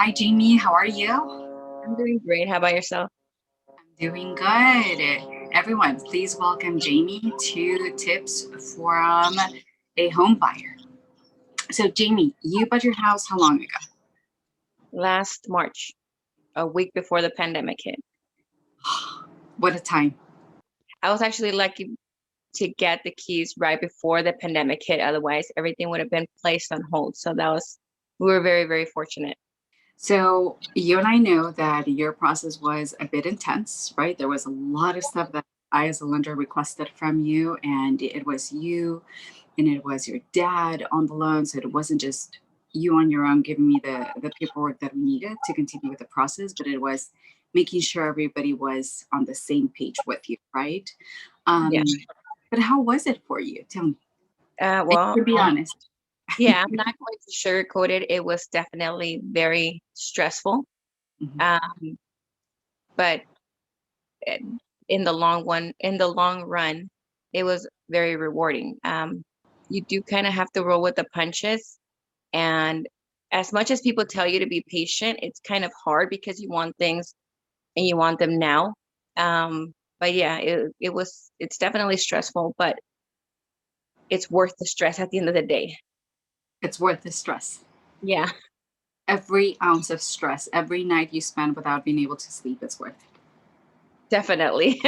Hi, Jamie. How are you? I'm doing great. How about yourself? I'm doing good. Everyone, please welcome Jamie to Tips from a Home Buyer. So, Jamie, you bought your house how long ago? Last March, a week before the pandemic hit. What a time. I was actually lucky to get the keys right before the pandemic hit. Otherwise, everything would have been placed on hold. So we were very, very fortunate. So, you and I know that your process was a bit intense, right? There was a lot of stuff that I, as a lender, requested from you, and it was you and it was your dad on the loan. So, it wasn't just you on your own giving me the paperwork that we needed to continue with the process, but it was making sure everybody was on the same page with you, right? Yeah. Um, but how was it for you? Tell me. And Well, you can be honest. yeah, I'm not going to sugarcoat it. It was definitely very stressful. Mhm. Um, but eh, in the long run, it was very rewarding. You do kind of have to roll with the punches. And as much as people tell you to be patient, it's kind of hard because you want things and you want them now. But yeah, it's definitely stressful, but it's worth the stress at the end of the day. It's worth the stress. Yeah, Every ounce of stress, every night you spend without being able to sleep, it's worth it. definitely.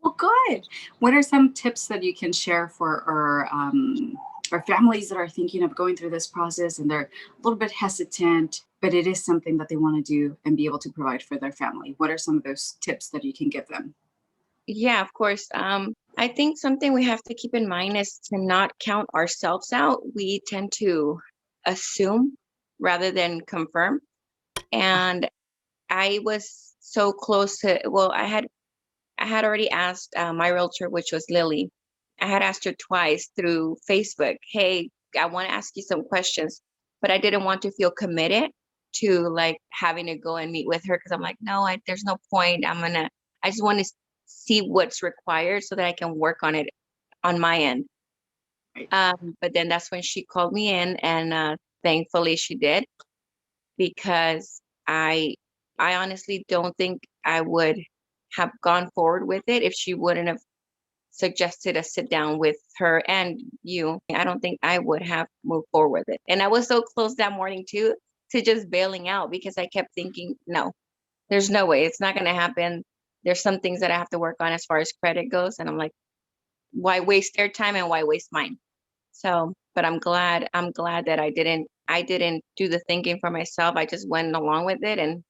Well, good. What are some tips that you can share for our families that are thinking of going through this process and they're a little bit hesitant, but it is something that they want to do and be able to provide for their family? What are some of those tips that you can give them? Yeah, of course. I think something we have to keep in mind is to not count ourselves out. We tend to assume rather than confirm. And I was so close to, well, I had already asked my realtor, which was Lily. I had asked her twice through Facebook, hey, I want to ask you some questions, but I didn't want to feel committed to like having to go and meet with her because I'm like, no, there's no point. I just want to see what's required so that I can work on it on my end. Right. But then that's when she called me in, and thankfully she did because I, I honestly don't think I would have gone forward with it if she wouldn't have suggested a sit down with her and you. I don't think I would have moved forward with it. And I was so close that morning too to just bailing out because I kept thinking, no, there's no way it's not going to happen. There's some things that I have to work on as far as credit goes. And I'm like, why waste their time and why waste mine? So, but I'm glad that I didn't do the thinking for myself. I just went along with it. And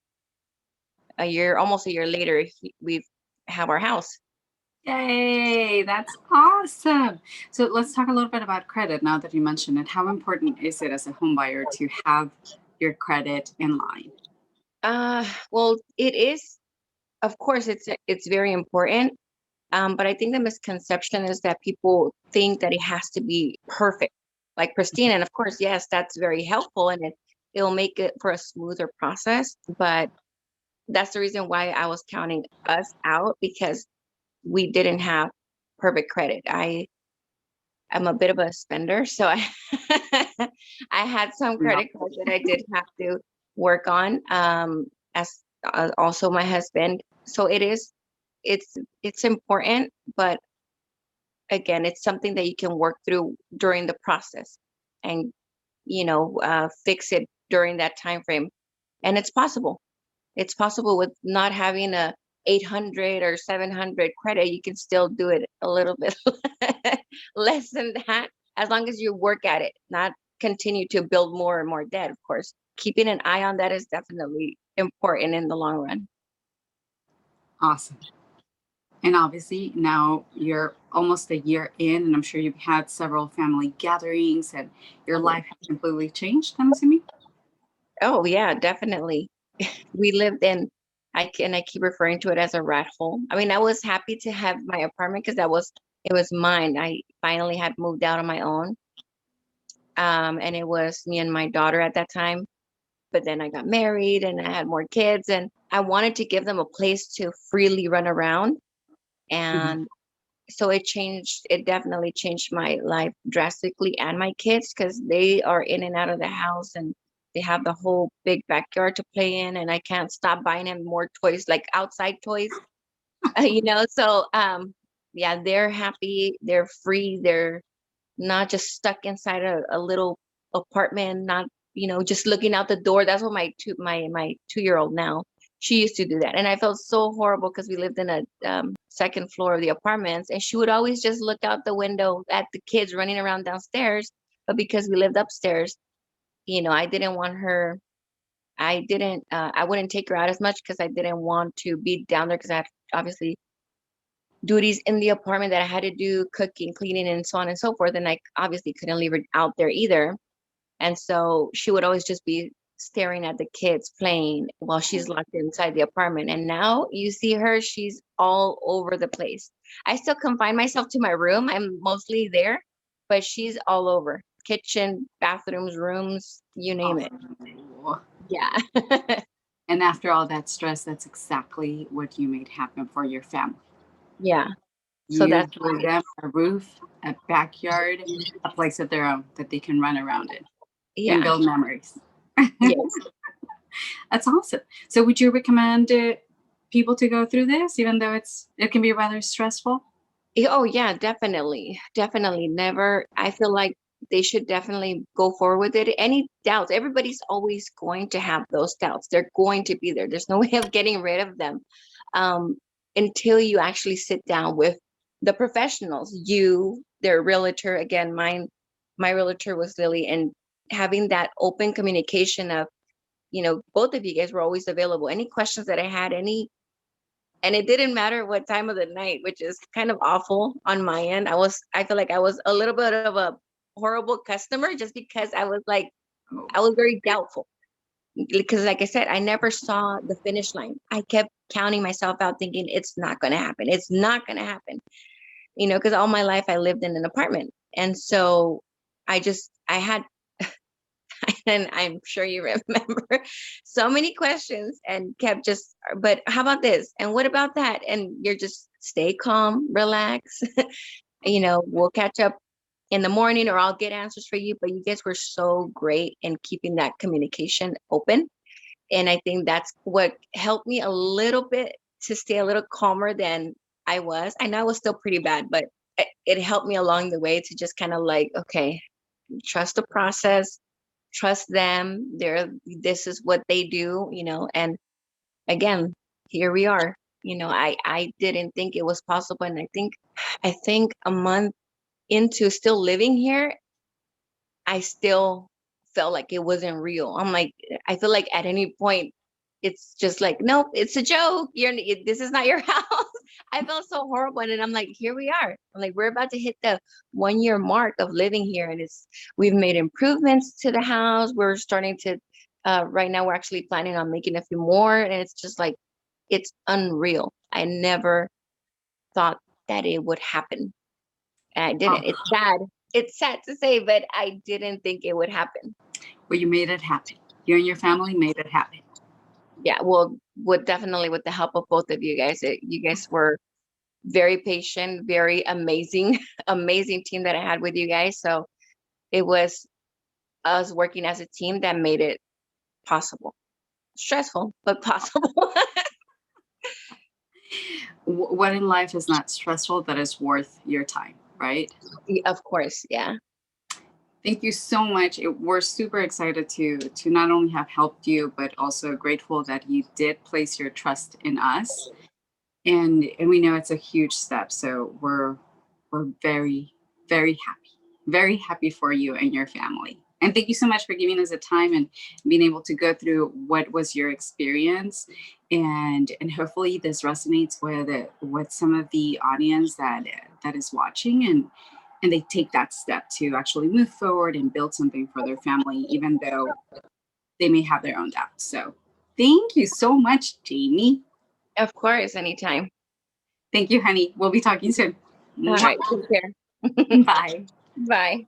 almost a year later, we've have our house. Yay, that's awesome. So let's talk a little bit about credit now that you mentioned it. How important is it as a home buyer to have your credit in line? Well, it is, of course, it's very important. But I think the misconception is that people think that it has to be perfect, like pristine. And of course, yes, that's very helpful and it'll make it for a smoother process. But that's the reason why I was counting us out because we didn't have perfect credit. I'm a bit of a spender, so I I had some We credit cards that I did have to work on. As also my husband, so it's it's important, but again, it's something that you can work through during the process, and fix it during that time frame, and it's possible. It's possible with not having a 800 or 700 credit, you can still do it a little bit less than that, as long as you work at it, not continue to build more and more debt. Of course, keeping an eye on that is definitely important in the long run. Awesome. And obviously, now you're almost a year in, and I'm sure you've had several family gatherings, and your Oh, life has completely changed, I'm assuming. oh yeah, definitely. We lived in, I keep referring to it as a rat hole. I mean, I was happy to have my apartment because it was mine. I finally had moved out on my own. And it was me and my daughter at that time. But then I got married and I had more kids, and I wanted to give them a place to freely run around. Mhm. And so it definitely changed my life drastically and my kids because they are in and out of the house, and they have the whole big backyard to play in, and I can't stop buying them more toys, like outside toys. So yeah, they're happy, they're free, they're not just stuck inside a little apartment, not, just looking out the door. That's what my 2-year-old now, she used to do that. And I felt so horrible because we lived in a second floor of the apartments, and she would always just look out the window at the kids running around downstairs. But because we lived upstairs, I didn't want her. I wouldn't take her out as much because I didn't want to be down there, because I had obviously duties in the apartment that I had to do, cooking, cleaning, and so on and so forth. And I obviously couldn't leave her out there either. And so she would always just be staring at the kids playing while she's locked inside the apartment. And now you see her, she's all over the place. I still confine myself to my room. I'm mostly there, but she's all over. Kitchen, bathrooms, rooms, you name it. Oh. Yeah. And after all that stress, that's exactly what you made happen for your family. Yeah. So You that's gave them a roof, a backyard, a place of their own that they can run around in and yeah. build memories. Yes. That's awesome. So would you recommend people to go through this, even though it can be rather stressful? Oh yeah, definitely. Definitely. Never. I feel like they should definitely go forward with it. Any doubts, everybody's always going to have those doubts. They're going to be there. There's no way of getting rid of them, um, until you actually sit down with the professionals. Their realtor, again, my realtor was Lily, and having that open communication of, both of you guys were always available. Any questions that I had, and it didn't matter what time of the night, which is kind of awful on my end. I feel like I was a little bit of a horrible customer, just because Oh, I was very doubtful, because like I said, I never saw the finish line. I kept counting myself out, thinking it's not going to happen. It's not going to happen. Because all my life I lived in an apartment. And so I had, and I'm sure you remember, so many questions, and kept just, but how about this? And what about that? And you're just stay calm, relax. We'll catch up in the morning, or I'll get answers for you. But you guys were so great in keeping that communication open. And I think that's what helped me a little bit to stay a little calmer than I was. I know I was still pretty bad, but it helped me along the way to just kind of like, okay, trust the process, trust them. This is what they do, and again, here we are. I didn't think it was possible. And I think a month into still living here, I still felt like it wasn't real. I'm like, I feel like at any point, it's just like, nope, it's a joke. This is not your house. I felt so horrible. And then I'm like, here we are. I'm like, we're about to hit the 1 year mark of living here. And we've made improvements to the house. We're starting to, right now, we're actually planning on making a few more. And it's just like, it's unreal. I never thought that it would happen. And I didn't. It's oh. sad. It's sad to say, but I didn't think it would happen. Well, you made it happen. You and your family made it happen. Yeah, well, definitely with the help of both of you guys. You guys were very patient, very amazing, amazing team that I had with you guys. So it was us working as a team that made it possible. Stressful, but possible. What in life is not stressful that is worth your time, right? Of course, yeah. Thank you so much. We're super excited to not only have helped you, but also grateful that you did place your trust in us. And we know it's a huge step. So we're very happy for you and your family. And thank you so much for giving us the time and being able to go through what was your experience. And hopefully this resonates with some of the audience that is watching, and they take that step to actually move forward and build something for their family, even though they may have their own doubts. So thank you so much, Jamie. Of course, anytime. Thank you, honey. We'll be talking soon. All Mwah. right, take care. Bye. Bye.